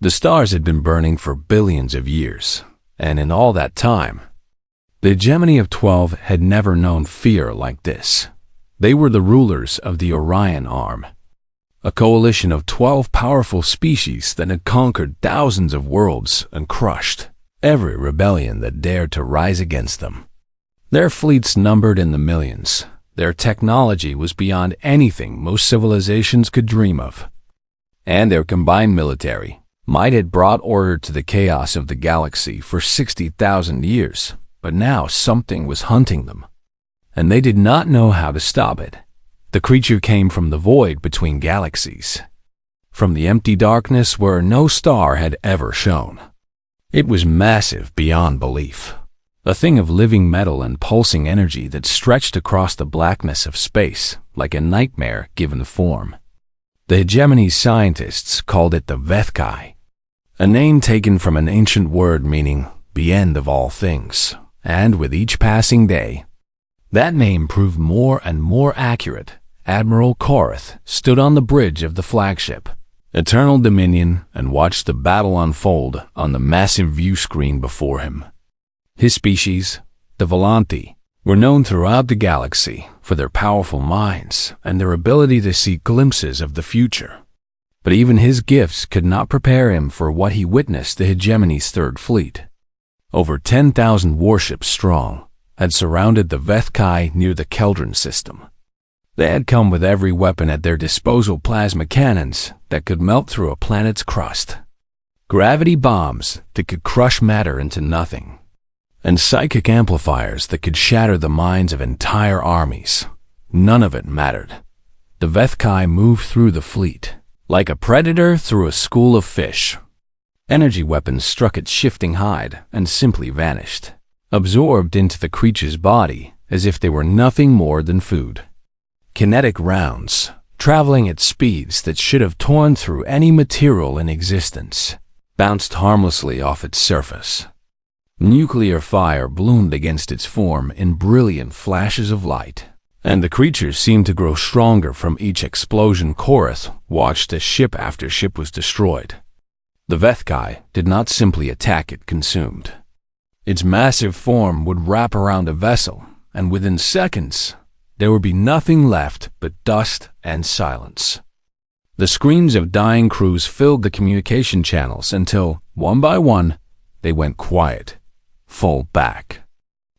The stars had been burning for billions of years, and in all that time, the hegemony of 12 had never known fear like this. They were the rulers of the Orion Arm, a coalition of 12 powerful species that had conquered thousands of worlds and crushed every rebellion that dared to rise against them. Their fleets numbered in the millions. Their technology was beyond anything most civilizations could dream of. And their combined military might had brought order to the chaos of the galaxy for 60,000 years, but now something was hunting them, and they did not know how to stop it. The creature came from the void between galaxies, from the empty darkness where no star had ever shone. It was massive beyond belief, a thing of living metal and pulsing energy that stretched across the blackness of space like a nightmare given form. The hegemony's scientists called it the Vethkai, a name taken from an ancient word meaning the end of all things, and with each passing day, that name proved more and more accurate. Admiral Korath stood on the bridge of the flagship, Eternal Dominion, and watched the battle unfold on the massive view screen before him. His species, the Volanti, were known throughout the galaxy for their powerful minds and their ability to see glimpses of the future. But even his gifts could not prepare him for what he witnessed. The hegemony's third fleet, over 10,000 warships strong, had surrounded the Vethkai near the Keldron system. They had come with every weapon at their disposal: plasma cannons that could melt through a planet's crust, gravity bombs that could crush matter into nothing, and psychic amplifiers that could shatter the minds of entire armies. None of it mattered. The Vethkai moved through the fleet like a predator through a school of fish. Energy weapons struck its shifting hide and simply vanished, absorbed into the creature's body as if they were nothing more than food. Kinetic rounds, traveling at speeds that should have torn through any material in existence, bounced harmlessly off its surface. Nuclear fire bloomed against its form in brilliant flashes of light, and the creature seemed to grow stronger from each explosion. Korath watched as ship after ship was destroyed. The Vethkai did not simply attack, it consumed. Its massive form would wrap around a vessel, and within seconds, there would be nothing left but dust and silence. The screams of dying crews filled the communication channels until, one by one, they went quiet. Fall back,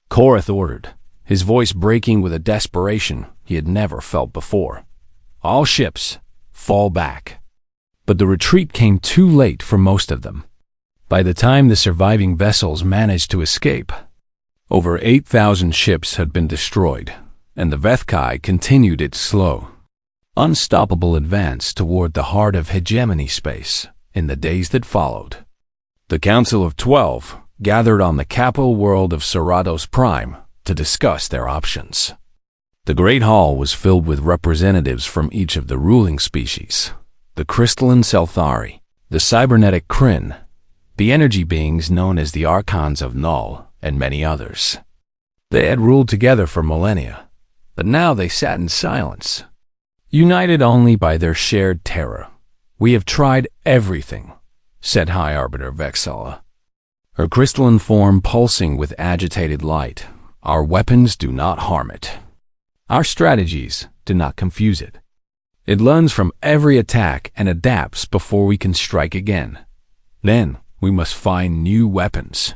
Korath ordered, his voice breaking with a desperation he had never felt before. All ships, fall back. But the retreat came too late for most of them. By the time the surviving vessels managed to escape, over 8,000 ships had been destroyed, and the Vethkai continued its slow, unstoppable advance toward the heart of hegemony space in the days that followed. The Council of 12 gathered on the capital world of Seratos Prime to discuss their options. The Great Hall was filled with representatives from each of the ruling species: the crystalline Selthari, the cybernetic Kryn, the energy beings known as the Archons of Null, and many others. They had ruled together for millennia, but now they sat in silence, united only by their shared terror. "We have tried everything," said High Arbiter Vexala, her crystalline form pulsing with agitated light. "Our weapons do not harm it. Our strategies do not confuse it. It learns from every attack and adapts before we can strike again. Then we must find new weapons,"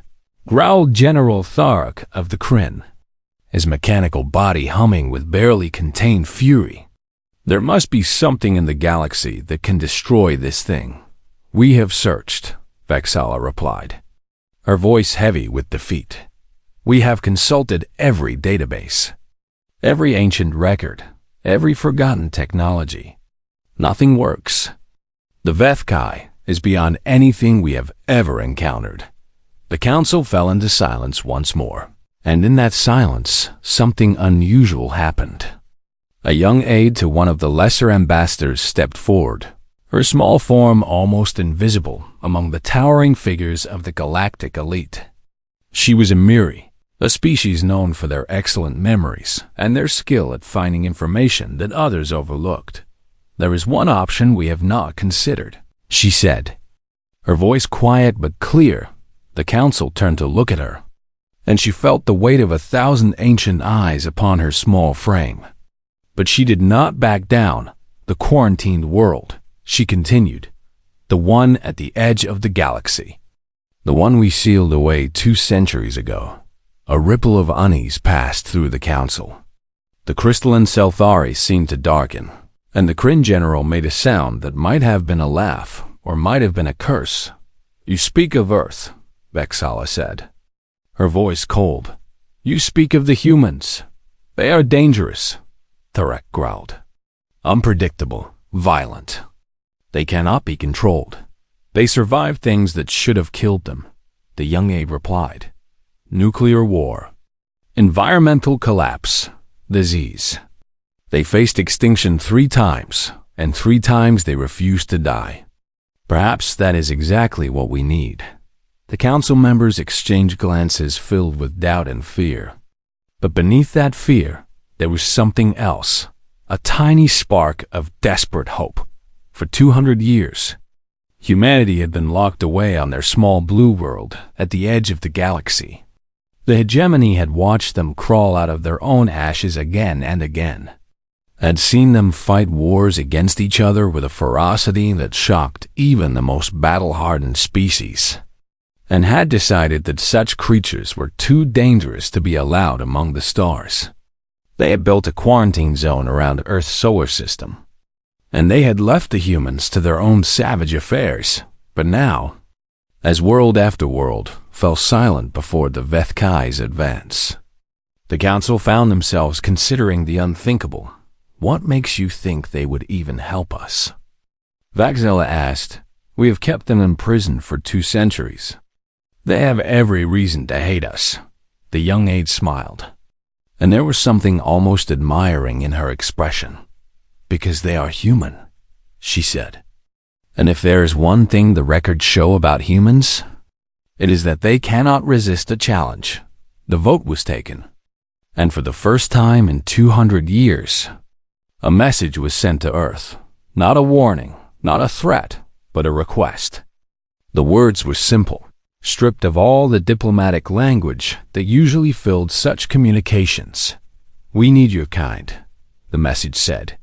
growled General Thark of the Kryn, his mechanical body humming with barely contained fury. "There must be something in the galaxy that can destroy this thing." "We have searched," Vexala replied, her voice heavy with defeat. "We have consulted every database, every ancient record, every forgotten technology. Nothing works. The Vethkai is beyond anything we have ever encountered." The council fell into silence once more, and in that silence, something unusual happened. A young aide to one of the lesser ambassadors stepped forward, her small form almost invisible among the towering figures of the galactic elite. She was a Miri, a species known for their excellent memories and their skill at finding information that others overlooked. "There is one option we have not considered," she said, Her voice quiet but clear. The council turned to look at her, and she felt the weight of 1,000 ancient eyes upon her small frame. But she did not back down. The quarantined world, she continued, the one at the edge of the galaxy, the one we sealed away 2 centuries ago. A ripple of unease passed through the council. The crystalline scifistories seemed to darken, and the Kryn general made a sound that might have been a laugh or might have been a curse. "You speak of Earth," Vexala said, her voice cold. "You speak of the humans. They are dangerous," Thorek growled. "Unpredictable, violent. They cannot be controlled. They survive things that should have killed them," the young aide replied. "Nuclear war, environmental collapse, disease. They faced extinction 3 times, and 3 times they refused to die. Perhaps that is exactly what we need." The council members exchanged glances filled with doubt and fear. But beneath that fear, there was something else, a tiny spark of desperate hope. For 200 years, humanity had been locked away on their small blue world at the edge of the galaxy. The hegemony had watched them crawl out of their own ashes again and again, had seen them fight wars against each other with a ferocity that shocked even the most battle-hardened species, and had decided that such creatures were too dangerous to be allowed among the stars. They had built a quarantine zone around Earth's solar system, and they had left the humans to their own savage affairs. But now, as world after world fell silent before the Vethkai's advance, the council found themselves considering the unthinkable. "What makes you think they would even help us?" Vexala asked. "We have kept them in prison for 2 centuries. They have every reason to hate us." The young aide smiled, and there was something almost admiring in her expression. "Because they are human," she said. "And if there is one thing the records show about humans, it is that they cannot resist a challenge." The vote was taken, and for the first time in 200 years, a message was sent to Earth. Not a warning, not a threat, but a request. The words were simple, stripped of all the diplomatic language that usually filled such communications. "We need your kind," the message said.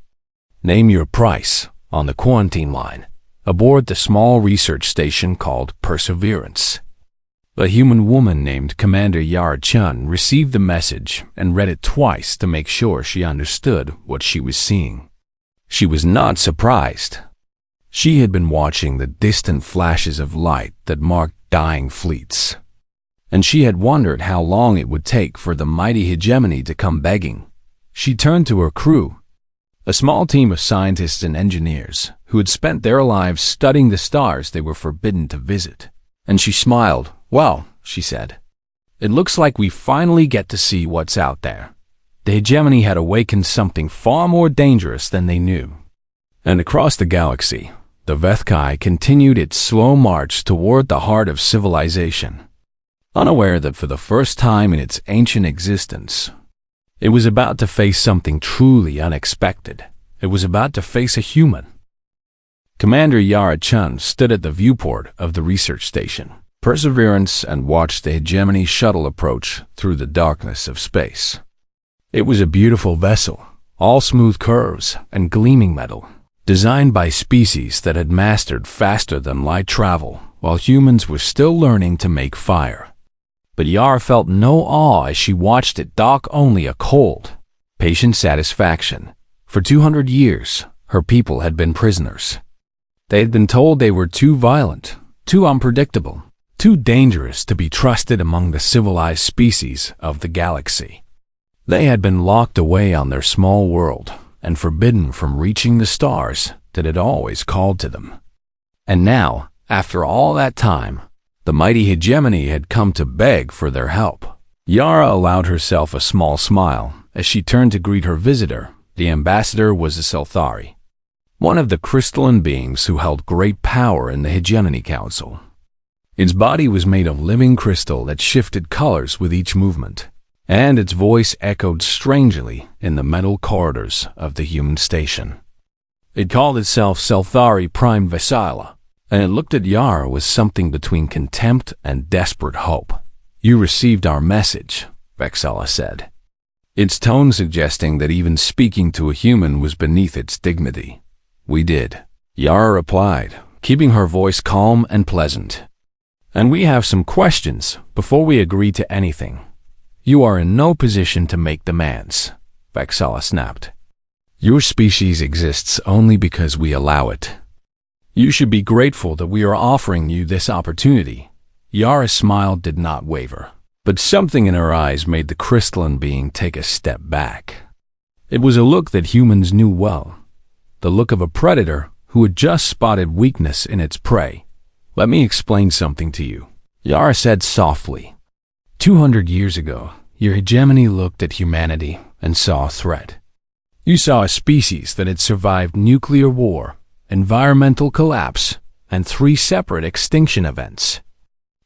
"Name your price on the quarantine line aboard the small research station called Perseverance." A human woman named Commander Yara Chun received the message and read it twice to make sure she understood what she was seeing. She was not surprised. She had been watching the distant flashes of light that marked dying fleets, and she had wondered how long it would take for the mighty hegemony to come begging. She turned to her crew, a small team of scientists and engineers who had spent their lives studying the stars they were forbidden to visit, and she smiled. "Well," she said, "it looks like we finally get to see what's out there." The hegemony had awakened something far more dangerous than they knew. And across the galaxy, the Vethkai continued its slow march toward the heart of civilization, unaware that for the first time in its ancient existence, it was about to face something truly unexpected. It was about to face a human. Commander Yara Chun stood at the viewport of the research station, Perseverance, and watched the hegemony shuttle approach through the darkness of space. It was a beautiful vessel, all smooth curves and gleaming metal, designed by species that had mastered faster than light travel, while humans were still learning to make fire. But Yara felt no awe as she watched it dock, only a cold, patient satisfaction. For 200 years, her people had been prisoners. They had been told they were too violent, too unpredictable, too dangerous to be trusted among the civilized species of the galaxy. They had been locked away on their small world and forbidden from reaching the stars that had always called to them. And now, after all that time, the mighty hegemony had come to beg for their help. Yara allowed herself a small smile as she turned to greet her visitor. The ambassador was a Selthari, one of the crystalline beings who held great power in the Hegemony Council. Its body was made of living crystal that shifted colors with each movement, and its voice echoed strangely in the metal corridors of the human station. It called itself Selthari Prime Vesila, and it looked at Yara with something between contempt and desperate hope. "You received our message," Vexala said, its tone suggesting that even speaking to a human was beneath its dignity. "We did," Yara replied, keeping her voice calm and pleasant. "And we have some questions before we agree to anything." "You are in no position to make demands," Vexala snapped. "Your species exists only because we allow it. You should be grateful that we are offering you this opportunity." Yara's smile did not waver, but something in her eyes made the crystalline being take a step back. It was a look that humans knew well, the look of a predator who had just spotted weakness in its prey. "Let me explain something to you," Yara said softly. 200 years ago, your hegemony looked at humanity and saw a threat. You saw a species that had survived nuclear war, environmental collapse, and 3 separate extinction events.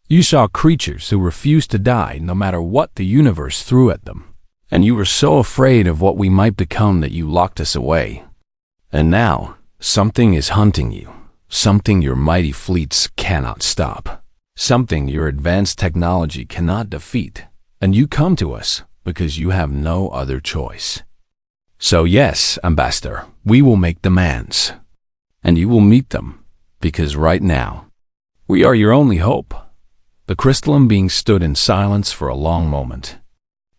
You saw creatures who refused to die no matter what the universe threw at them. And you were so afraid of what we might become that you locked us away. And now, something is hunting you. Something your mighty fleets cannot stop. Something your advanced technology cannot defeat. And you come to us because you have no other choice. So yes, Ambassador, we will make demands. And you will meet them, because right now, we are your only hope." The crystalline being stood in silence for a long moment,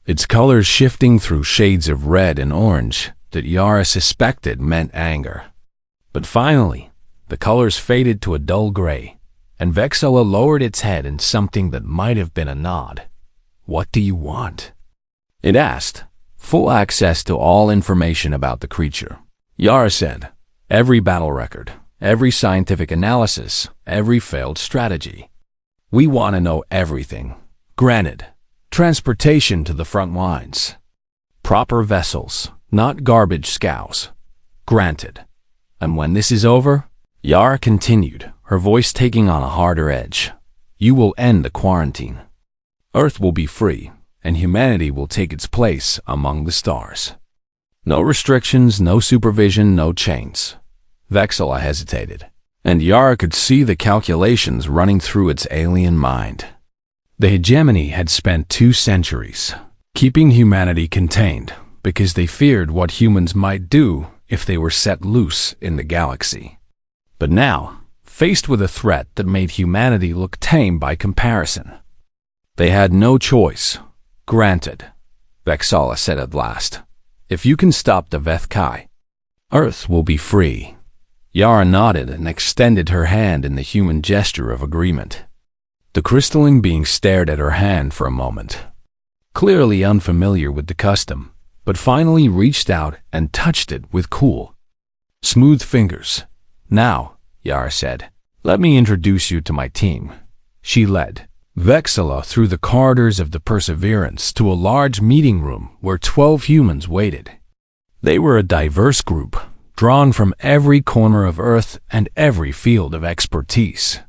its colors shifting through shades of red and orange that Yara suspected meant anger. But finally, the colors faded to a dull gray, and Vexala lowered its head in something that might have been a nod. "What do you want?" it asked. "Full access to all information about the creature," Yara said. "Every battle record, every scientific analysis, every failed strategy. We want to know everything. Granted, transportation to the front lines. Proper vessels, not garbage scows. Granted. And when this is over," Yara continued, her voice taking on a harder edge, "you will end the quarantine. Earth will be free, and humanity will take its place among the stars. No restrictions, no supervision, no chains." Vexala hesitated, and Yara could see the calculations running through its alien mind. The hegemony had spent 2 centuries keeping humanity contained because they feared what humans might do if they were set loose in the galaxy. But now, faced with a threat that made humanity look tame by comparison, they had no choice. "Granted," Vexala said at last. "If you can stop the Vethkai, Earth will be free." Yara nodded and extended her hand in the human gesture of agreement. The crystalline being stared at her hand for a moment, clearly unfamiliar with the custom, but finally reached out and touched it with cool, smooth fingers. "Now," Yara said, "let me introduce you to my team." She led Vexala through the corridors of the Perseverance to a large meeting room where 12 humans waited. They were a diverse group, drawn from every corner of Earth and every field of expertise.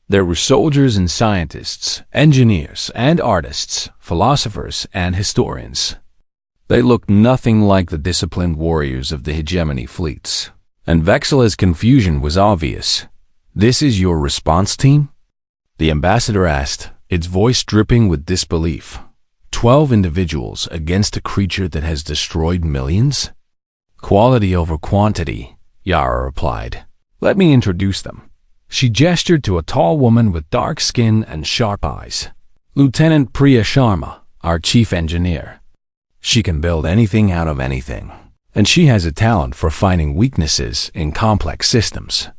There were soldiers and scientists, engineers and artists, philosophers and historians. They looked nothing like the disciplined warriors of the hegemony fleets, and Vexala's confusion was obvious. "This is your response team?" the ambassador asked, its voice dripping with disbelief. 12 individuals against a creature that has destroyed millions? "Quality over quantity," Yara replied. "Let me introduce them." She gestured to a tall woman with dark skin and sharp eyes. "Lieutenant Priya Sharma, our chief engineer. She can build anything out of anything, and she has a talent for finding weaknesses in complex systems."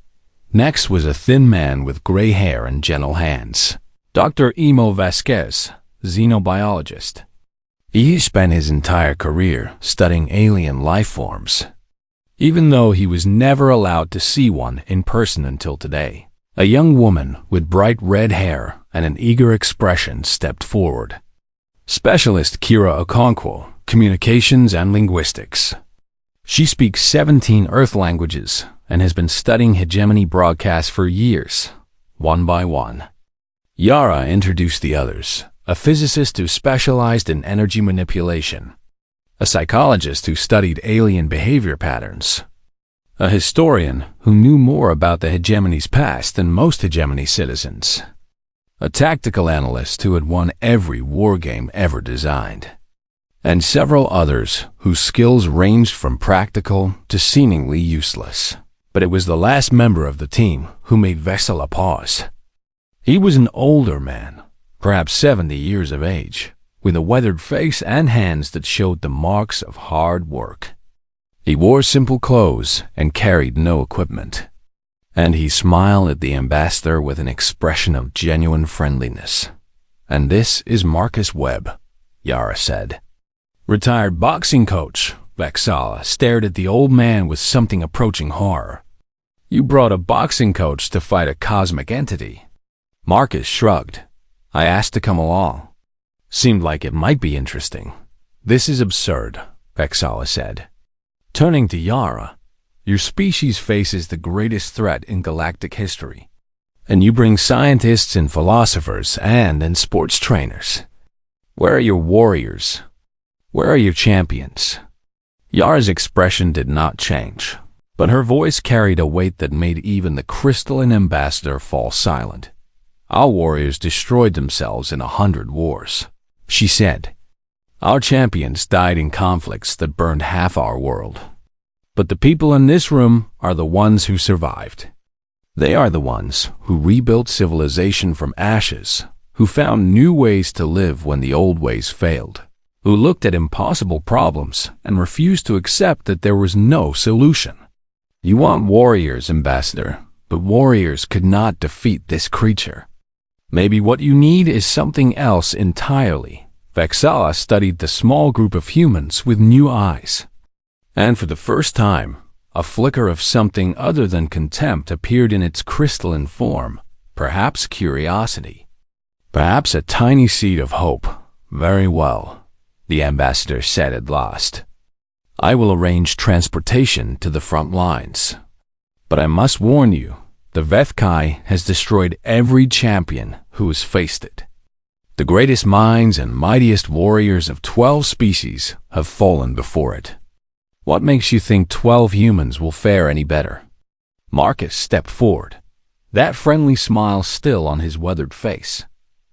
Next was a thin man with gray hair and gentle hands. Dr. Emo Vasquez, xenobiologist. He spent his entire career studying alien life forms, even though he was never allowed to see one in person until today. A young woman with bright red hair and an eager expression stepped forward. Specialist Kira Okonkwo, Communications and Linguistics. She speaks 17 Earth languages and has been studying hegemony broadcasts for years, one by one. Yara introduced the others. A physicist who specialized in energy manipulation, a psychologist who studied alien behavior patterns, a historian who knew more about the hegemony's past than most hegemony citizens, a tactical analyst who had won every war game ever designed, and several others whose skills ranged from practical to seemingly useless. But it was the last member of the team who made Vexala pause. He was an older man, perhaps 70 years of age, with a weathered face and hands that showed the marks of hard work. He wore simple clothes and carried no equipment, and he smiled at the ambassador with an expression of genuine friendliness. "And this is Marcus Webb," Yara said. "Retired boxing coach." Vexala stared at the old man with something approaching horror. "You brought a boxing coach to fight a cosmic entity?" Marcus shrugged. "I asked to come along. Seemed like it might be interesting." "This is absurd," Vexala said. Turning to Yara, "Your species faces the greatest threat in galactic history, and you bring scientists and philosophers and sports trainers. Where are your warriors? Where are your champions?" Yara's expression did not change, but her voice carried a weight that made even the crystalline ambassador fall silent. "Our warriors destroyed themselves in 100 wars," she said. "Our champions died in conflicts that burned half our world. But the people in this room are the ones who survived. They are the ones who rebuilt civilization from ashes, who found new ways to live when the old ways failed, who looked at impossible problems and refused to accept that there was no solution. You want warriors, Ambassador, but warriors could not defeat this creature. Maybe what you need is something else entirely." Vexala studied the small group of humans with new eyes, and for the first time, a flicker of something other than contempt appeared in its crystalline form, perhaps curiosity, perhaps a tiny seed of hope. "Very well," the ambassador said at last. "I will arrange transportation to the front lines. But I must warn you, the Vethkai has destroyed every champion who has faced it. The greatest minds and mightiest warriors of 12 species have fallen before it. What makes you think 12 humans will fare any better?" Marcus stepped forward, that friendly smile still on his weathered face.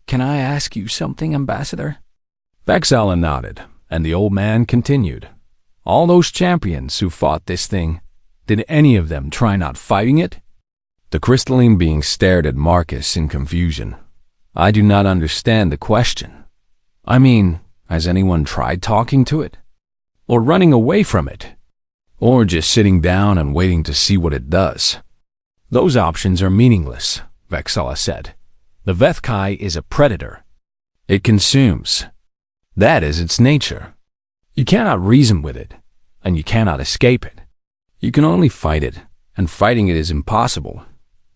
"Can I ask you something, Ambassador?" Vexala nodded, and the old man continued. "All those champions who fought this thing, did any of them try not fighting it?" The crystalline being stared at Marcus in confusion. "I do not understand the question. I mean, has anyone tried talking to it? Or running away from it? Or just sitting down and waiting to see what it does?" "Those options are meaningless," Vexala said. "The Vethkai is a predator. It consumes. That is its nature. You cannot reason with it, and you cannot escape it. You can only fight it, and fighting it is impossible."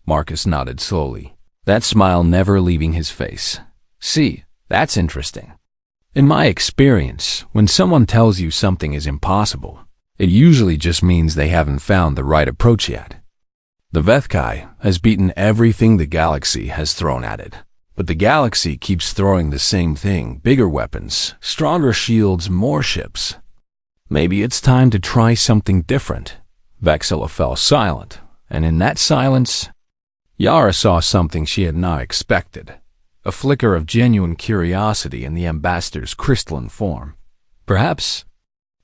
Marcus nodded slowly, that smile never leaving his face. "See, that's interesting. In my experience, when someone tells you something is impossible, it usually just means they haven't found the right approach yet. The Vethkai has beaten everything the galaxy has thrown at it. But the galaxy keeps throwing the same thing, bigger weapons, stronger shields, more ships. Maybe it's time to try something different." Vexala fell silent, and in that silence, Yara saw something she had not expected, a flicker of genuine curiosity in the ambassador's crystalline form. Perhaps,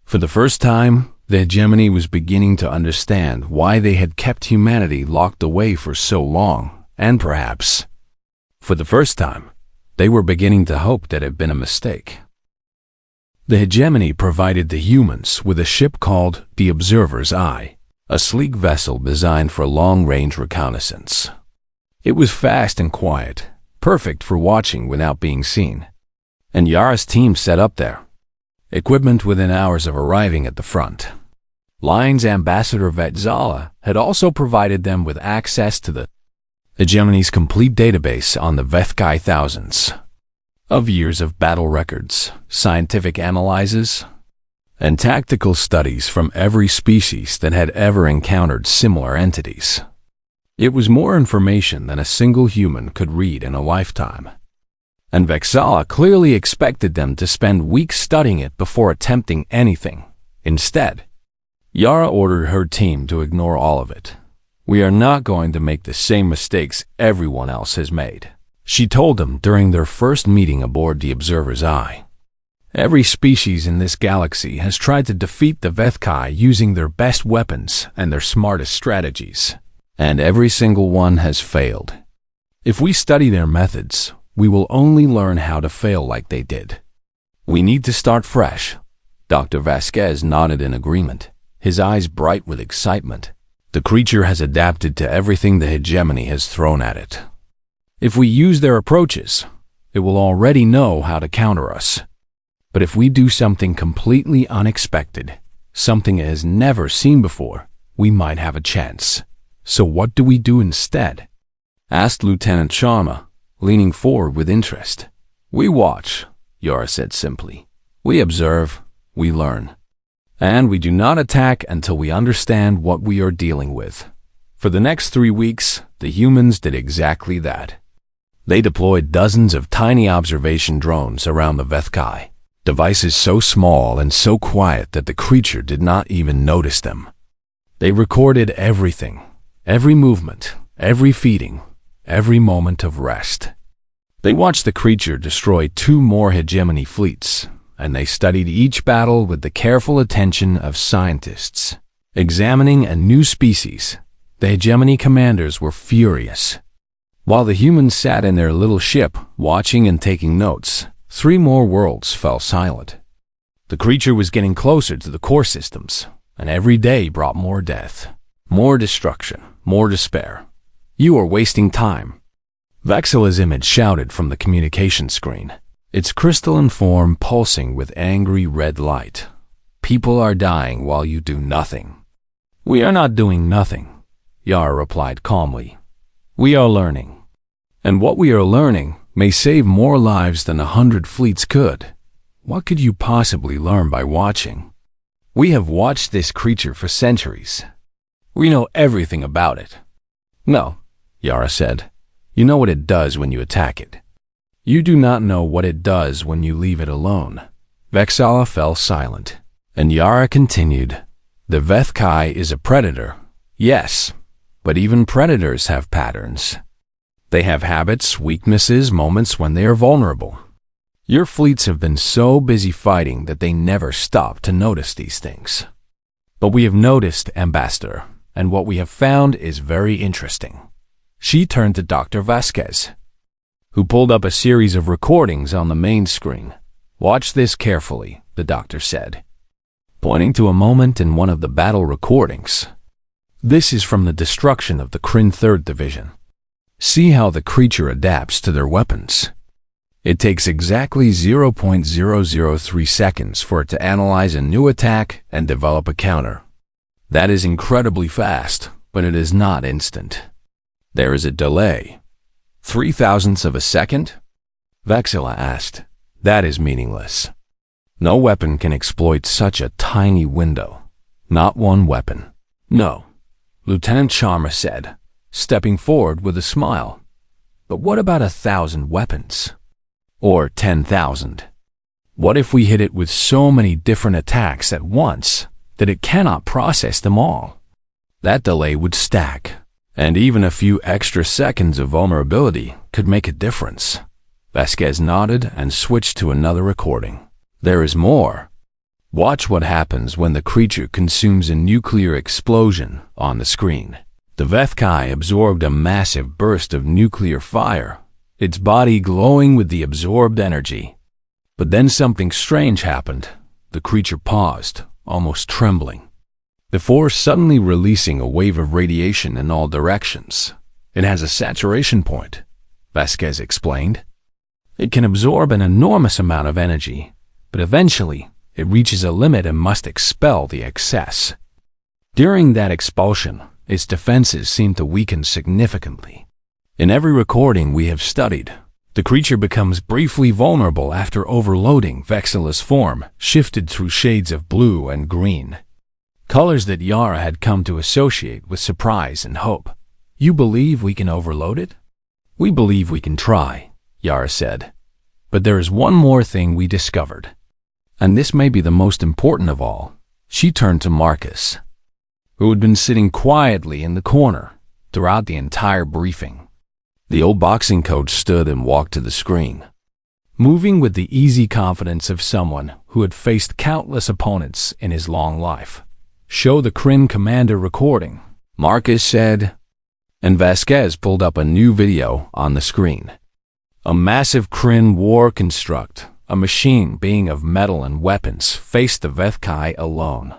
for the first time, the hegemony was beginning to understand why they had kept humanity locked away for so long, and perhaps, for the first time, they were beginning to hope that it had been a mistake. The hegemony provided the humans with a ship called the Observer's Eye, a sleek vessel designed for long-range reconnaissance. It was fast and quiet, perfect for watching without being seen. And Yara's team set up there, equipment within hours of arriving at the front. Line's ambassador Vexala had also provided them with access to the hegemony's complete database on the Vethkai thousands of years of battle records, scientific analyses, and tactical studies from every species that had ever encountered similar entities. It was more information than a single human could read in a lifetime, and Vexala clearly expected them to spend weeks studying it before attempting anything. Instead, Yara ordered her team to ignore all of it. We are not going to make the same mistakes everyone else has made, she told them during their first meeting aboard the Observer's Eye. Every species in this galaxy has tried to defeat the Vethkai using their best weapons and their smartest strategies, and every single one has failed. If we study their methods, we will only learn how to fail like they did. We need to start fresh. Dr. Vasquez nodded in agreement, his eyes bright with excitement. The creature has adapted to everything the hegemony has thrown at it. If we use their approaches, it will already know how to counter us. But if we do something completely unexpected, something it has never seen before, we might have a chance. So what do we do instead? Asked Lieutenant Sharma, leaning forward with interest. We watch, Yara said simply. We observe, we learn. And we do not attack until we understand what we are dealing with. For the next 3 weeks, the humans did exactly that. They deployed dozens of tiny observation drones around the Vethkai, devices so small and so quiet that the creature did not even notice them. They recorded everything, every movement, every feeding, every moment of rest. They watched the creature destroy 2 more hegemony fleets, and they studied each battle with the careful attention of scientists. Examining a new species, the hegemony commanders were furious. While the humans sat in their little ship, watching and taking notes, 3 more worlds fell silent. The creature was getting closer to the core systems, and every day brought more death, more destruction, more despair. You are wasting time. Vexilla's image shouted from the communication screen, its crystalline form pulsing with angry red light. People are dying while you do nothing. We are not doing nothing, Yara replied calmly. We are learning. And what we are learning may save more lives than 100 fleets could. What could you possibly learn by watching? We have watched this creature for centuries. We know everything about it. No, Yara said. You know what it does when you attack it. You do not know what it does when you leave it alone. Vexala fell silent, and Yara continued. The Vethkai is a predator. Yes, but even predators have patterns. They have habits, weaknesses, moments when they are vulnerable. Your fleets have been so busy fighting that they never stop to notice these things. But we have noticed, Ambassador, and what we have found is very interesting. She turned to Dr. Vasquez, who pulled up a series of recordings on the main screen. Watch this carefully, the doctor said, pointing to a moment in one of the battle recordings. This is from the destruction of the Kryn 3rd Division. See how the creature adapts to their weapons. It takes exactly 0.003 seconds for it to analyze a new attack and develop a counter. That is incredibly fast, but it is not instant. There is a delay. 0.003 of a second? Vexilla asked. That is meaningless. No weapon can exploit such a tiny window. Not one weapon. No, Lieutenant Sharma said, stepping forward with a smile. But what about 1,000 weapons? Or 10,000? What if we hit it with so many different attacks at once that it cannot process them all? That delay would stack, and even a few extra seconds of vulnerability could make a difference. Vasquez nodded and switched to another recording. There is more. Watch what happens when the creature consumes a nuclear explosion on the screen. The Vethkai absorbed a massive burst of nuclear fire, its body glowing with the absorbed energy. But then something strange happened. The creature paused, almost trembling, before suddenly releasing a wave of radiation in all directions. It has a saturation point, Vasquez explained. It can absorb an enormous amount of energy, but eventually it reaches a limit and must expel the excess. During that expulsion, its defenses seem to weaken significantly. In every recording we have studied, the creature becomes briefly vulnerable after overloading. Vexilla's form shifted through shades of blue and green, colors that Yara had come to associate with surprise and hope. You believe we can overload it? We believe we can try, Yara said. But there is one more thing we discovered. And this may be the most important of all. She turned to Marcus, who had been sitting quietly in the corner throughout the entire briefing. The old boxing coach stood and walked to the screen, moving with the easy confidence of someone who had faced countless opponents in his long life. "Show the Kryn commander recording," Marcus said, and Vasquez pulled up a new video on the screen. A massive Kryn war construct, a machine being of metal and weapons, faced the Vethkai alone.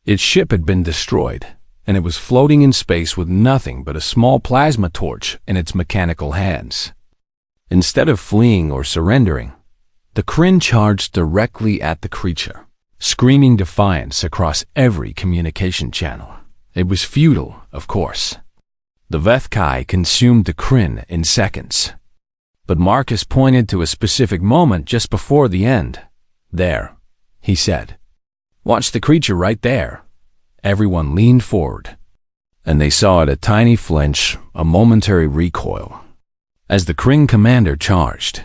Its ship had been destroyed, and it was floating in space with nothing but a small plasma torch in its mechanical hands. Instead of fleeing or surrendering, the Kryn charged directly at the creature, screaming defiance across every communication channel. It was futile, of course. The Vethkai consumed the Kryn in seconds. But Marcus pointed to a specific moment just before the end. "There," he said. "Watch the creature right there." Everyone leaned forward, and they saw it a tiny flinch, a momentary recoil, as the Kryn commander charged.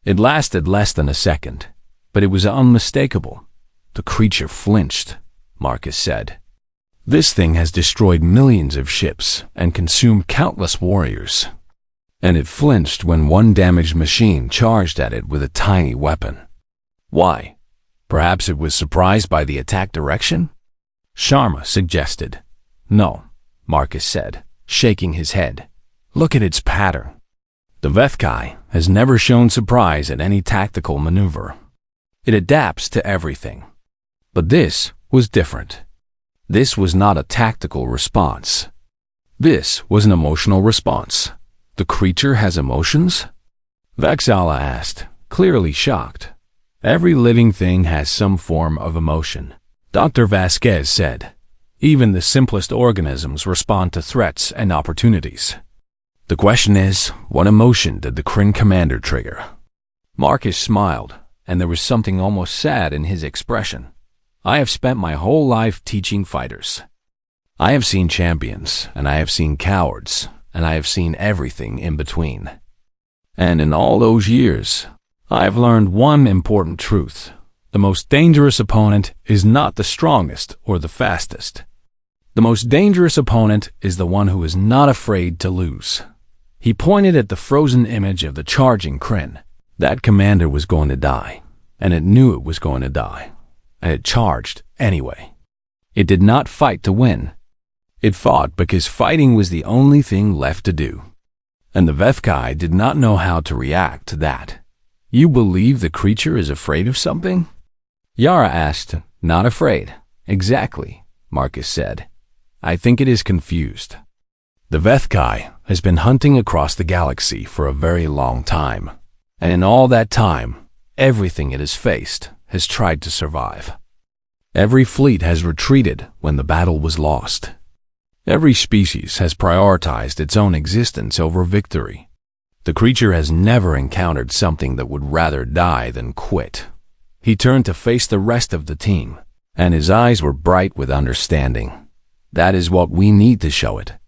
It lasted less than a second, but it was unmistakable. "The creature flinched," Marcus said. "This thing has destroyed millions of ships and consumed countless warriors. And it flinched when one damaged machine charged at it with a tiny weapon. Why? Perhaps it was surprised by the attack direction?" Sharma suggested. "No," Marcus said, shaking his head. "Look at its pattern. The Vethkai has never shown surprise at any tactical maneuver. It adapts to everything. But this was different. This was not a tactical response. This was an emotional response." "The creature has emotions?" Vexala asked, clearly shocked. "Every living thing has some form of emotion," Dr. Vasquez said. "Even the simplest organisms respond to threats and opportunities. The question is, what emotion did the Kryn commander trigger?" Marcus smiled, and there was something almost sad in his expression. "I have spent my whole life teaching fighters. I have seen champions, and I have seen cowards, and I have seen everything in between. And in all those years, I have learned one important truth. The most dangerous opponent is not the strongest or the fastest. The most dangerous opponent is the one who is not afraid to lose." He pointed at the frozen image of the charging Kryn. That commander was going to die, and it knew it was going to die, and it charged anyway. It did not fight to win. It fought because fighting was the only thing left to do. And the Vethkai did not know how to react to that. "You believe the creature is afraid of something?" Yara asked. "Not afraid." "Exactly," Marcus said. "I think it is confused. The Vethkai has been hunting across the galaxy for a very long time. And in all that time, everything it has faced has tried to survive. Every fleet has retreated when the battle was lost. Every species has prioritized its own existence over victory. The creature has never encountered something that would rather die than quit." He turned to face the rest of the team, and his eyes were bright with understanding. "That is what we need to show it.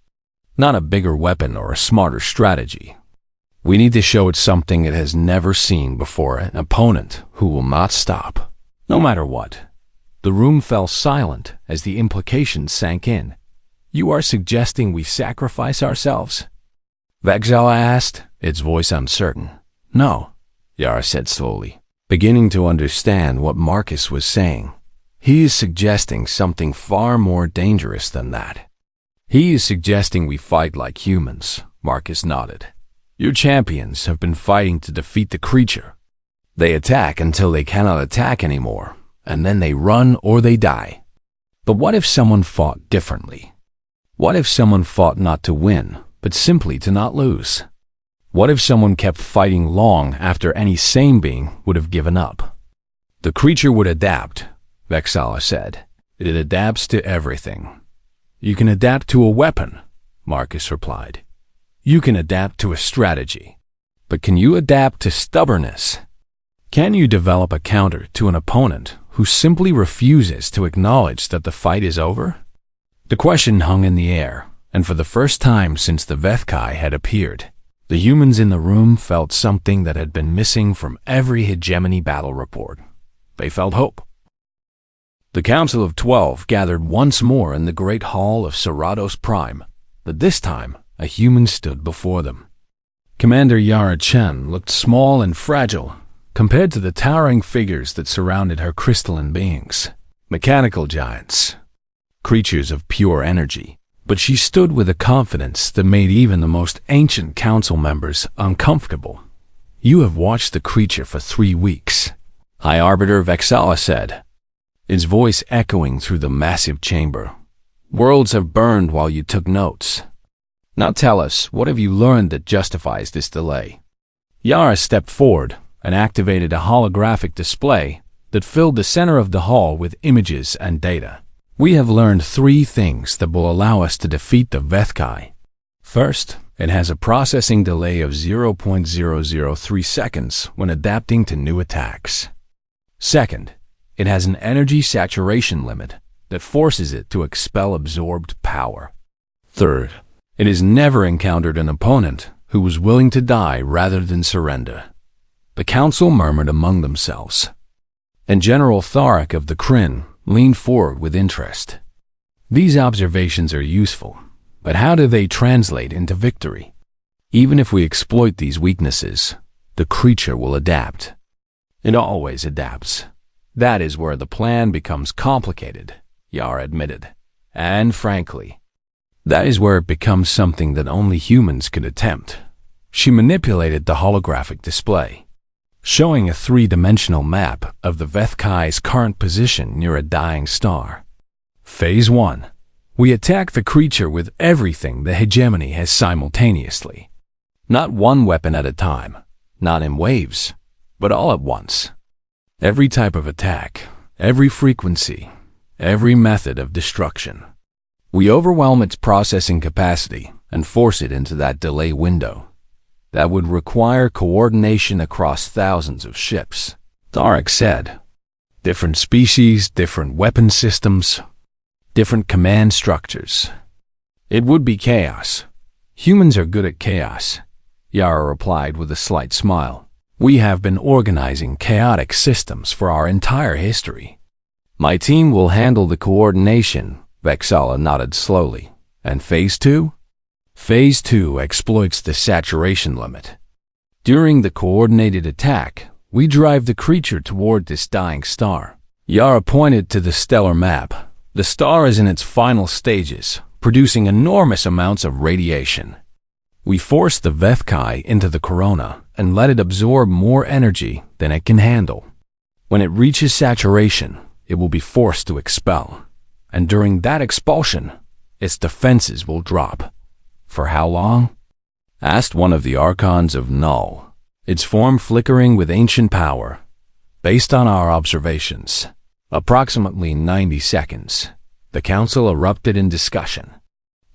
Not a bigger weapon or a smarter strategy. We need to show it something it has never seen before, an opponent who will not stop, no matter what." The room fell silent as the implications sank in. "You are suggesting we sacrifice ourselves?" Vexala asked, its voice uncertain. "No," Yara said slowly, beginning to understand what Marcus was saying. "He is suggesting something far more dangerous than that. He is suggesting we fight like humans." Marcus nodded. "Your champions have been fighting to defeat the creature. They attack until they cannot attack anymore, and then they run or they die. But what if someone fought differently? What if someone fought not to win, but simply to not lose? What if someone kept fighting long after any sane being would have given up?" "The creature would adapt," Vexala said. "It adapts to everything." "You can adapt to a weapon," Marcus replied. "You can adapt to a strategy. But can you adapt to stubbornness? Can you develop a counter to an opponent who simply refuses to acknowledge that the fight is over?" The question hung in the air, and for the first time since the Vethkai had appeared, the humans in the room felt something that had been missing from every hegemony battle report. They felt hope. The Council of 12 gathered once more in the great hall of Serados Prime, but this time a human stood before them. Commander Yara Chen looked small and fragile compared to the towering figures that surrounded her crystalline beings. Mechanical giants, creatures of pure energy. But she stood with a confidence that made even the most ancient council members uncomfortable. "You have watched the creature for 3 weeks," High Arbiter Vexala said, his voice echoing through the massive chamber. "Worlds have burned while you took notes. Now tell us, what have you learned that justifies this delay?" Yara stepped forward and activated a holographic display that filled the center of the hall with images and data. "We have learned 3 things that will allow us to defeat the Vethkai. First, it has a processing delay of 0.003 seconds when adapting to new attacks. Second, it has an energy saturation limit that forces it to expel absorbed power. Third, it has never encountered an opponent who was willing to die rather than surrender." The council murmured among themselves, and General Tharak of the Kryn leaned forward with interest. "These observations are useful, but how do they translate into victory? Even if we exploit these weaknesses, the creature will adapt. It always adapts. That is where the plan becomes complicated," Yara admitted. "And frankly, that is where it becomes something that only humans could attempt." She manipulated the holographic display, showing a 3-dimensional map of the Vethkai's current position near a dying star. Phase 1. We attack the creature with everything the hegemony has simultaneously. Not one weapon at a time, not in waves, but all at once. Every type of attack, every frequency, every method of destruction. We overwhelm its processing capacity and force it into that delay window. That would require coordination across thousands of ships, Tharak said. Different species, different weapon systems, different command structures. It would be chaos. Humans are good at chaos, Yara replied with a slight smile. We have been organizing chaotic systems for our entire history. My team will handle the coordination, Vexala nodded slowly. And Phase 2? Phase 2 exploits the saturation limit. During the coordinated attack, we drive the creature toward this dying star. Yara pointed to the stellar map. The star is in its final stages, producing enormous amounts of radiation. We force the Vethkai into the corona and let it absorb more energy than it can handle. When it reaches saturation, it will be forced to expel. And during that expulsion, its defenses will drop. For how long? Asked one of the Archons of Null, its form flickering with ancient power. Based on our observations, approximately 90 seconds. The council erupted in discussion.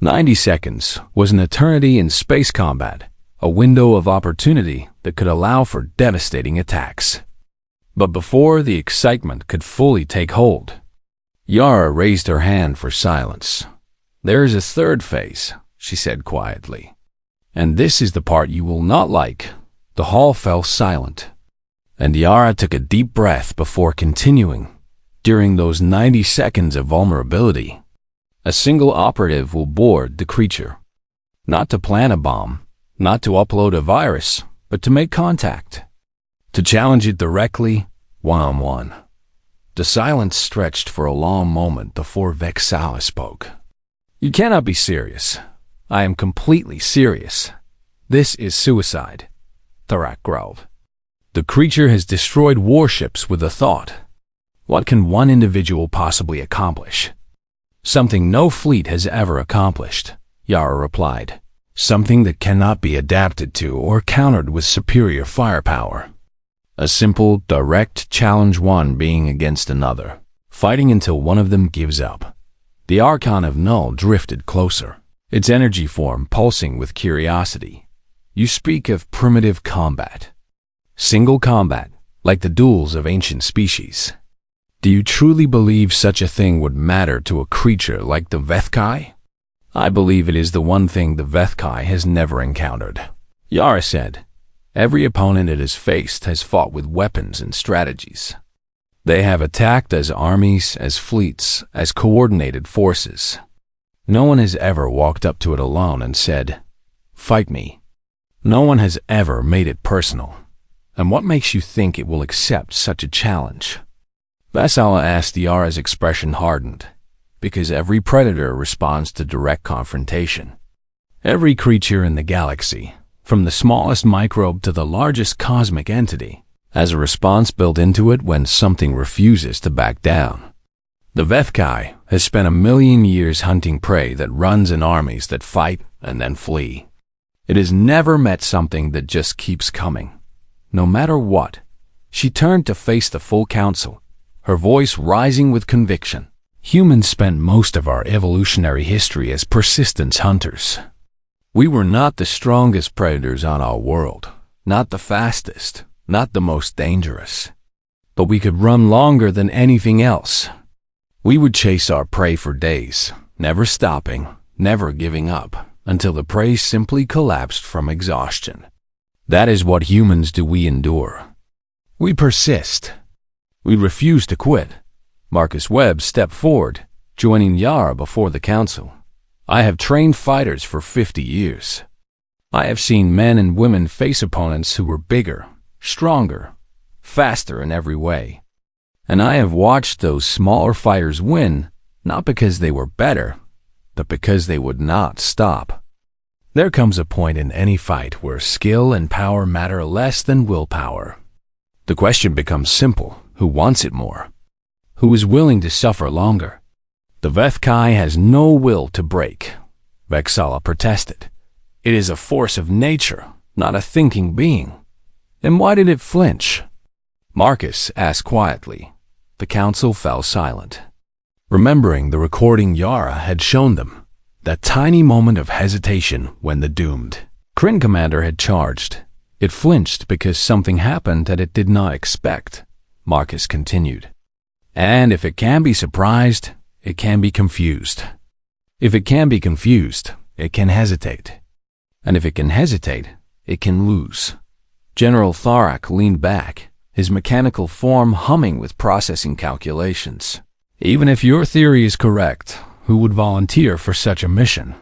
90 seconds was an eternity in space combat, a window of opportunity that could allow for devastating attacks. But before the excitement could fully take hold, Yara raised her hand for silence. There is a third phase, she said quietly. And this is the part you will not like. The hall fell silent, and Yara took a deep breath before continuing. During those 90 seconds of vulnerability, a single operative will board the creature. Not to plant a bomb, not to upload a virus, but to make contact. To challenge it directly, one-on-one. The silence stretched for a long moment before Vexala spoke. You cannot be serious. I am completely serious. This is suicide, Tharak growled. The creature has destroyed warships with a thought. What can one individual possibly accomplish? Something no fleet has ever accomplished, Yara replied. Something that cannot be adapted to or countered with superior firepower. A simple, direct challenge, one being against another, fighting until one of them gives up. The Archon of Null drifted closer, its energy form pulsing with curiosity. You speak of primitive combat. Single combat, like the duels of ancient species. Do you truly believe such a thing would matter to a creature like the Vethkai? I believe it is the one thing the Vethkai has never encountered, Yara said. Every opponent it has faced has fought with weapons and strategies. They have attacked as armies, as fleets, as coordinated forces. No one has ever walked up to it alone and said, "Fight me." No one has ever made it personal. And what makes you think it will accept such a challenge? Vassala asked. Yara's expression hardened, because every predator responds to direct confrontation. Every creature in the galaxy, from the smallest microbe to the largest cosmic entity, has a response built into it when something refuses to back down. The Vethkai has spent 1,000,000 years hunting prey that runs in armies that fight and then flee. It has never met something that just keeps coming, no matter what. She turned to face the full council, her voice rising with conviction. Humans spent most of our evolutionary history as persistence hunters. We were not the strongest predators on our world, not the fastest, not the most dangerous. But we could run longer than anything else. We would chase our prey for days, never stopping, never giving up, until the prey simply collapsed from exhaustion. That is what humans do. We endure. We persist. We refuse to quit. Marcus Webb stepped forward, joining Yara before the council. I have trained fighters for 50 years. I have seen men and women face opponents who were bigger, stronger, faster in every way. And I have watched those smaller fighters win, not because they were better, but because they would not stop. There comes a point in any fight where skill and power matter less than willpower. The question becomes simple: who wants it more? Who is willing to suffer longer? The Vethkai has no will to break, Vexala protested. It is a force of nature, not a thinking being. Then why did it flinch? Marcus asked quietly. The council fell silent, remembering the recording Yara had shown them, that tiny moment of hesitation when the doomed Kryn commander had charged. It flinched because something happened that it did not expect, Marcus continued. And if it can be surprised, it can be confused. If it can be confused, it can hesitate. And if it can hesitate, it can lose. General Tharak leaned back, his mechanical form humming with processing calculations. Even if your theory is correct, who would volunteer for such a mission?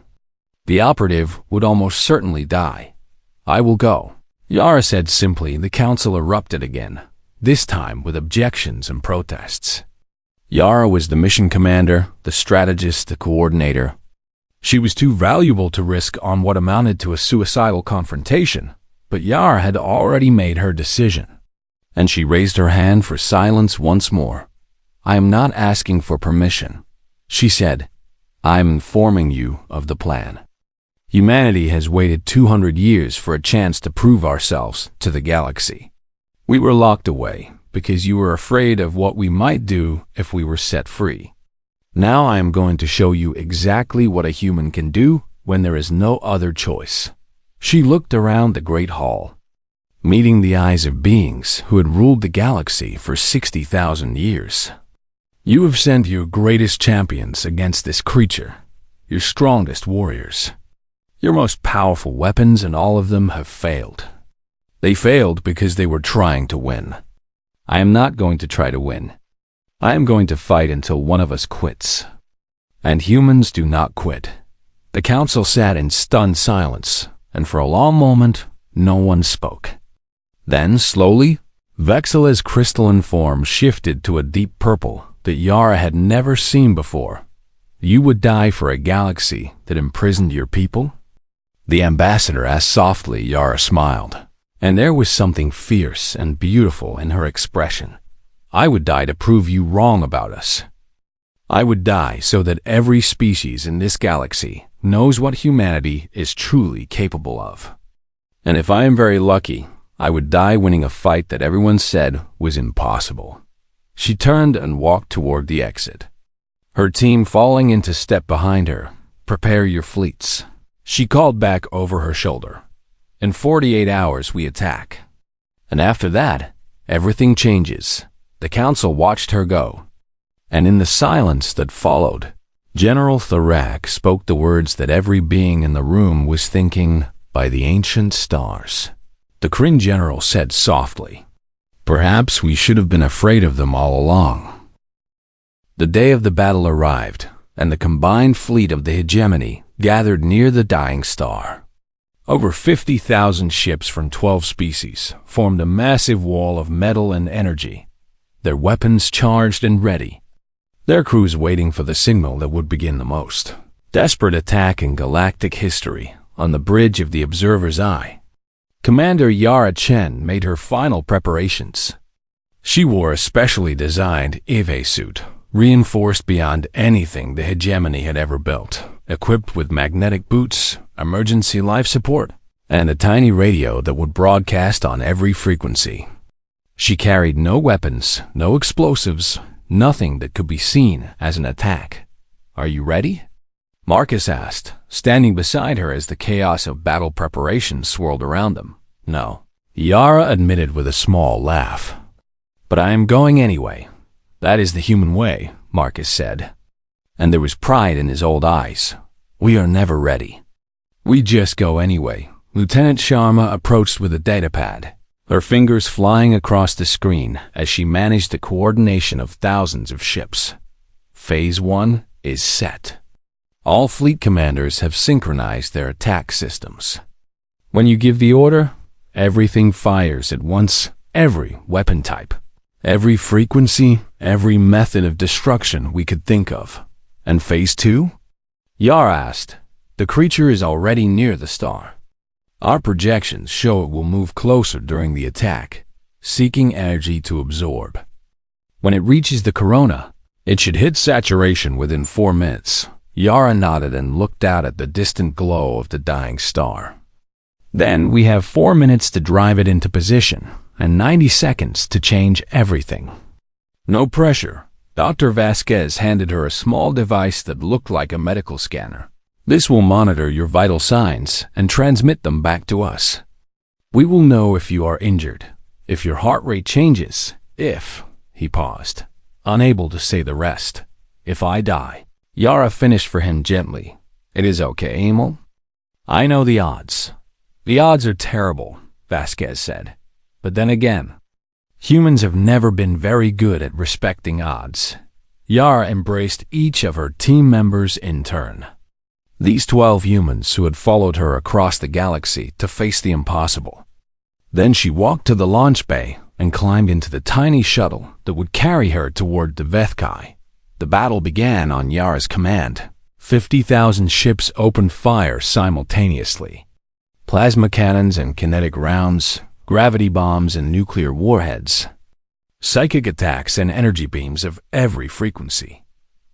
The operative would almost certainly die. I will go. Yara said simply. The council erupted again, this time with objections and protests. Yara was the mission commander, the strategist, the coordinator. She was too valuable to risk on what amounted to a suicidal confrontation, but Yara had already made her decision. And she raised her hand for silence once more. I am not asking for permission, she said. I am informing you of the plan. Humanity has waited 200 years for a chance to prove ourselves to the galaxy. We were locked away because you were afraid of what we might do if we were set free. Now I am going to show you exactly what a human can do when there is no other choice. She looked around the great hall, meeting the eyes of beings who had ruled the galaxy for 60,000 years. You have sent your greatest champions against this creature, your strongest warriors, your most powerful weapons, and all of them have failed. They failed because they were trying to win. I am not going to try to win. I am going to fight until one of us quits. And humans do not quit. The council sat in stunned silence, and for a long moment, no one spoke. Then, slowly, Vexala's crystalline form shifted to a deep purple that Yara had never seen before. You would die for a galaxy that imprisoned your people? The ambassador asked softly. Yara smiled, and there was something fierce and beautiful in her expression. I would die to prove you wrong about us. I would die so that every species in this galaxy knows what humanity is truly capable of. And if I am very lucky, I would die winning a fight that everyone said was impossible. She turned and walked toward the exit, her team falling into step behind her. Prepare your fleets, she called back over her shoulder. In 48 hours we attack. And after that, everything changes. The council watched her go. And in the silence that followed, General Tharak spoke the words that every being in the room was thinking. By the ancient stars. The Kryn general said softly, Perhaps we should have been afraid of them all along. The day of the battle arrived, and the combined fleet of the hegemony gathered near the dying star. Over 50,000 ships from 12 species formed a massive wall of metal and energy, their weapons charged and ready, their crews waiting for the signal that would begin the most desperate attack in galactic history on the bridge of the observer's eye. Commander Yara Chen made her final preparations. She wore a specially designed HFY suit, reinforced beyond anything the hegemony had ever built, equipped with magnetic boots, emergency life support, and a tiny radio that would broadcast on every frequency. She carried no weapons, no explosives, nothing that could be seen as an attack. "Are you ready?" Marcus asked, standing beside her as the chaos of battle preparations swirled around them. "No," Yara admitted with a small laugh. "But I am going anyway. That is the human way," Marcus said. And there was pride in his old eyes. "We are never ready. We just go anyway." Lieutenant Sharma approached with a datapad, her fingers flying across the screen as she managed the coordination of thousands of ships. Phase 1 is set. All fleet commanders have synchronized their attack systems. When you give the order, everything fires at once, every weapon type, every frequency, every method of destruction we could think of. "And Phase 2? Yara asked. "The creature is already near the star. Our projections show it will move closer during the attack, seeking energy to absorb. When it reaches the corona, it should hit saturation within 4 minutes. Yara nodded and looked out at the distant glow of the dying star. "Then we have 4 minutes to drive it into position, and 90 seconds to change everything." No pressure. Dr. Vasquez handed her a small device that looked like a medical scanner. "This will monitor your vital signs and transmit them back to us. We will know if you are injured, if your heart rate changes, if—" He paused, unable to say the rest. "If I die." Yara finished for him gently. "It is okay, Emil. I know the odds." "The odds are terrible," Vasquez said. "But then again, humans have never been very good at respecting odds." Yara embraced each of her team members in turn. These 12 humans who had followed her across the galaxy to face the impossible. Then she walked to the launch bay and climbed into the tiny shuttle that would carry her toward the Vethkai. The battle began on Yara's command. 50,000 ships opened fire simultaneously. Plasma cannons and kinetic rounds, gravity bombs and nuclear warheads, psychic attacks and energy beams of every frequency.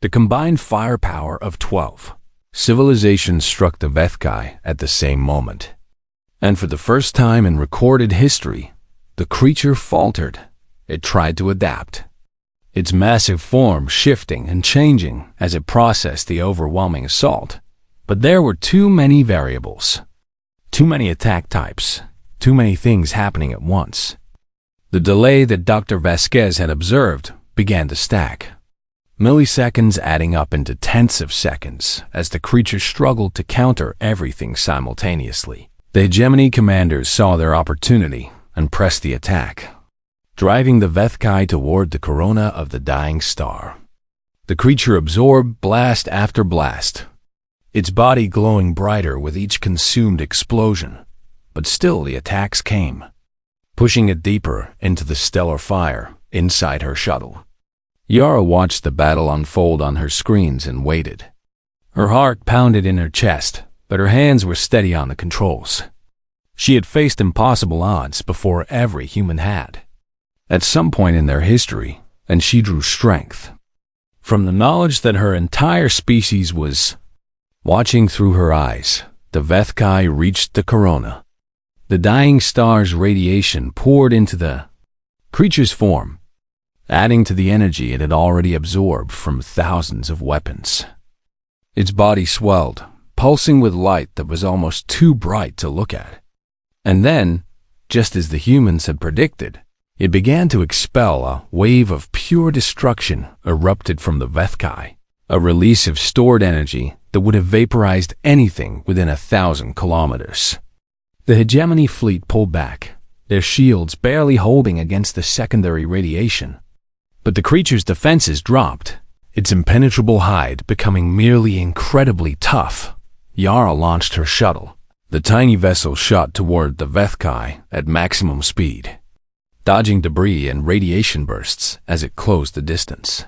The combined firepower of 12 civilizations struck the Vethkai at the same moment. And for the first time in recorded history, the creature faltered. It tried to adapt, its massive form shifting and changing as it processed the overwhelming assault. But there were too many variables, too many attack types, too many things happening at once. The delay that Dr. Vasquez had observed began to stack, milliseconds adding up into tenths of seconds as the creature struggled to counter everything simultaneously. The hegemony commanders saw their opportunity and pressed the attack, driving the Vethkai toward the corona of the dying star. The creature absorbed blast after blast, its body glowing brighter with each consumed explosion. But still the attacks came, pushing it deeper into the stellar fire inside her shuttle. Yara watched the battle unfold on her screens and waited. Her heart pounded in her chest, but her hands were steady on the controls. She had faced impossible odds before every human had, at some point in their history, and she drew strength from the knowledge that her entire species was watching through her eyes. The Vethkai reached the corona. The dying star's radiation poured into the creature's form, adding to the energy it had already absorbed from thousands of weapons. Its body swelled, pulsing with light that was almost too bright to look at. And then, just as the humans had predicted, it began to expel a wave of pure destruction erupted from the Vethkai, a release of stored energy that would have vaporized anything within 1,000 kilometers. The hegemony fleet pulled back, their shields barely holding against the secondary radiation. But the creature's defenses dropped, its impenetrable hide becoming merely incredibly tough. Yara launched her shuttle. The tiny vessel shot toward the Vethkai at maximum speed, dodging debris and radiation bursts as it closed the distance.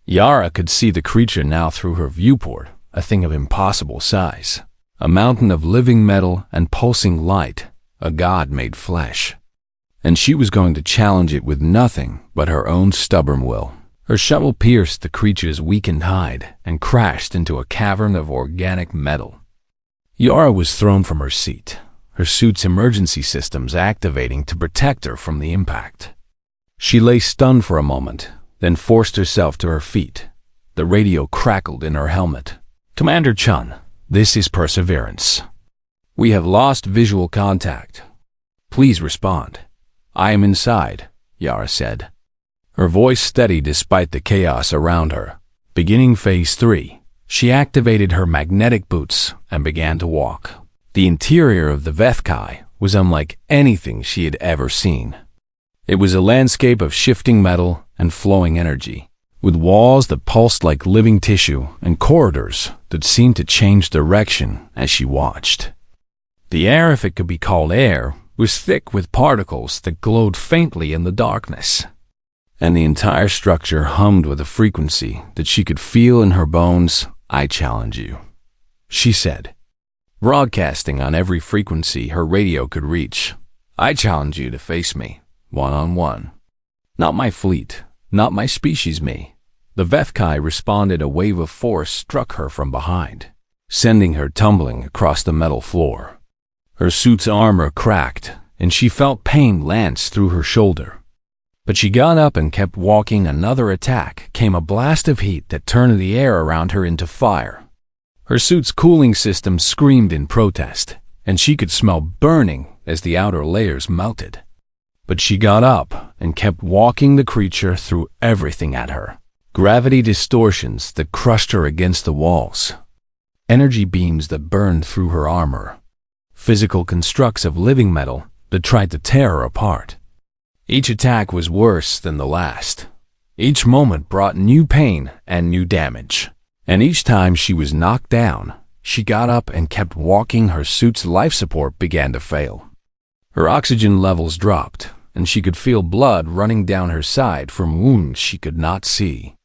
Yara could see the creature now through her viewport, a thing of impossible size. A mountain of living metal and pulsing light, a god made flesh. And she was going to challenge it with nothing but her own stubborn will. Her shuttle pierced the creature's weakened hide and crashed into a cavern of organic metal. Yara was thrown from her seat, her suit's emergency systems activating to protect her from the impact. She lay stunned for a moment, then forced herself to her feet. The radio crackled in her helmet. "Commander Chun, this is Perseverance. We have lost visual contact. Please respond." "I am inside," Yara said. Her voice steady despite the chaos around her. Beginning Phase 3, she activated her magnetic boots and began to walk. The interior of the Vethkai was unlike anything she had ever seen. It was a landscape of shifting metal and flowing energy, with walls that pulsed like living tissue and corridors that seemed to change direction as she watched. The air, if it could be called air, was thick with particles that glowed faintly in the darkness, and the entire structure hummed with a frequency that she could feel in her bones. "I challenge you," she said, broadcasting on every frequency her radio could reach. "I challenge you to face me, one-on-one. Not my fleet, not my species me." The Vethkai responded. A wave of force struck her from behind, sending her tumbling across the metal floor. Her suit's armor cracked, and she felt pain lance through her shoulder. But she got up and kept walking. Another attack came, a blast of heat that turned the air around her into fire. Her suit's cooling system screamed in protest, and she could smell burning as the outer layers melted. But she got up and kept walking. The creature threw everything at her. Gravity distortions that crushed her against the walls. Energy beams that burned through her armor. Physical constructs of living metal that tried to tear her apart. Each attack was worse than the last. Each moment brought new pain and new damage. And each time she was knocked down, she got up and kept walking. Her suit's life support began to fail. Her oxygen levels dropped, and she could feel blood running down her side from wounds she could not see.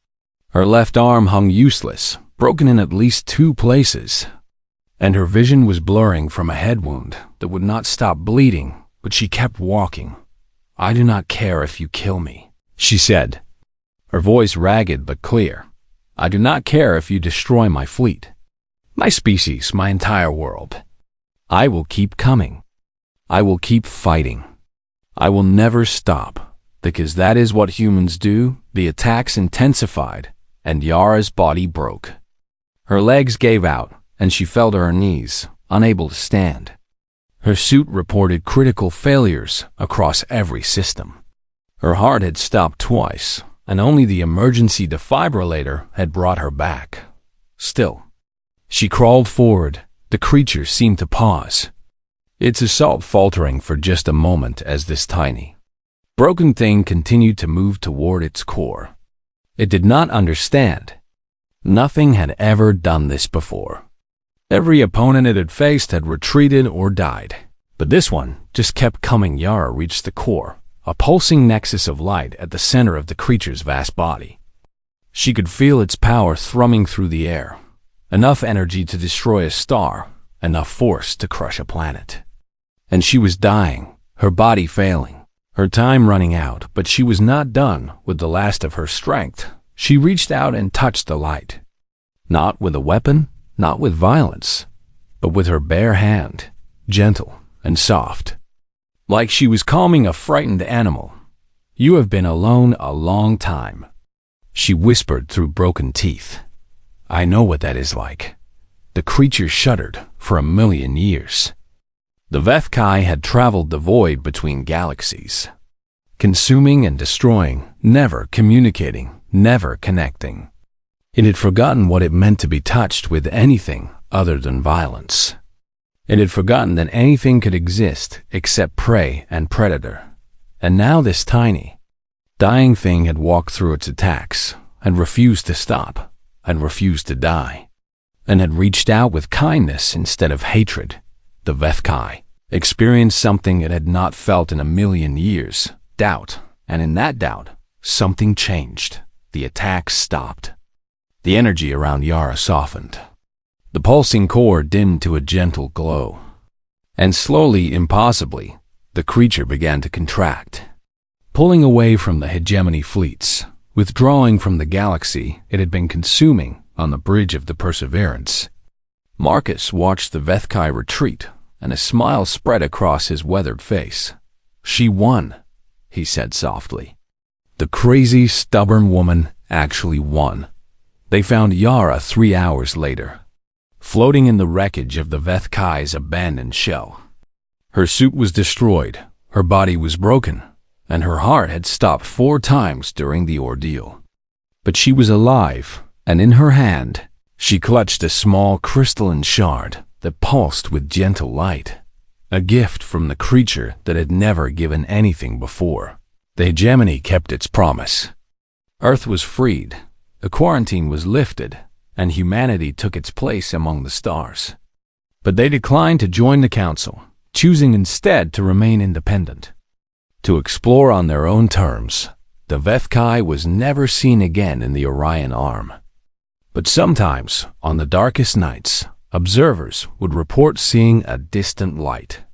Her left arm hung useless, broken in at least 2 places, and her vision was blurring from a head wound that would not stop bleeding, but she kept walking. "I do not care if you kill me," she said, her voice ragged but clear. "I do not care if you destroy my fleet, my species, my entire world. I will keep coming. I will keep fighting. I will never stop, because that is what humans do." The attacks intensified, and Yara's body broke. Her legs gave out, and she fell to her knees, unable to stand. Her suit reported critical failures across every system. Her heart had stopped twice, and only the emergency defibrillator had brought her back. Still, she crawled forward. The creature seemed to pause, its assault faltering for just a moment as this tiny, broken thing continued to move toward its core. It did not understand. Nothing had ever done this before. Every opponent it had faced had retreated or died, but this one just kept coming. Yara reached the core, a pulsing nexus of light at the center of the creature's vast body. She could feel its power thrumming through the air, enough energy to destroy a star, enough force to crush a planet. And she was dying, her body failing, her time running out, but she was not done with the last of her strength. She reached out and touched the light. Not with a weapon, not with violence, but with her bare hand, gentle and soft, like she was calming a frightened animal. "You have been alone a long time," she whispered through broken teeth. "I know what that is like." The creature shuddered. For 1,000,000 years, the Vethkai had traveled the void between galaxies, consuming and destroying, never communicating, never connecting. It had forgotten what it meant to be touched with anything other than violence. It had forgotten that anything could exist except prey and predator. And now this tiny, dying thing had walked through its attacks, and refused to stop, and refused to die, and had reached out with kindness instead of hatred. The Vethkai experienced something it had not felt in a million years, doubt, and in that doubt, something changed. The attacks stopped. The energy around Yara softened. The pulsing core dimmed to a gentle glow. And slowly, impossibly, the creature began to contract, pulling away from the hegemony fleets, withdrawing from the galaxy it had been consuming on the bridge of the Perseverance. Marcus watched the Vethkai retreat, and a smile spread across his weathered face. "She won," he said softly. The crazy, stubborn woman actually won. They found Yara 3 hours later, floating in the wreckage of the Vethkai's abandoned shell. Her suit was destroyed, her body was broken, and her heart had stopped 4 times during the ordeal. But she was alive, and in her hand, she clutched a small crystalline shard that pulsed with gentle light, a gift from the creature that had never given anything before. The hegemony kept its promise. Earth was freed, the quarantine was lifted, and humanity took its place among the stars. But they declined to join the council, choosing instead to remain independent, to explore on their own terms. The Vethkai was never seen again in the Orion Arm. But sometimes, on the darkest nights, observers would report seeing a distant light,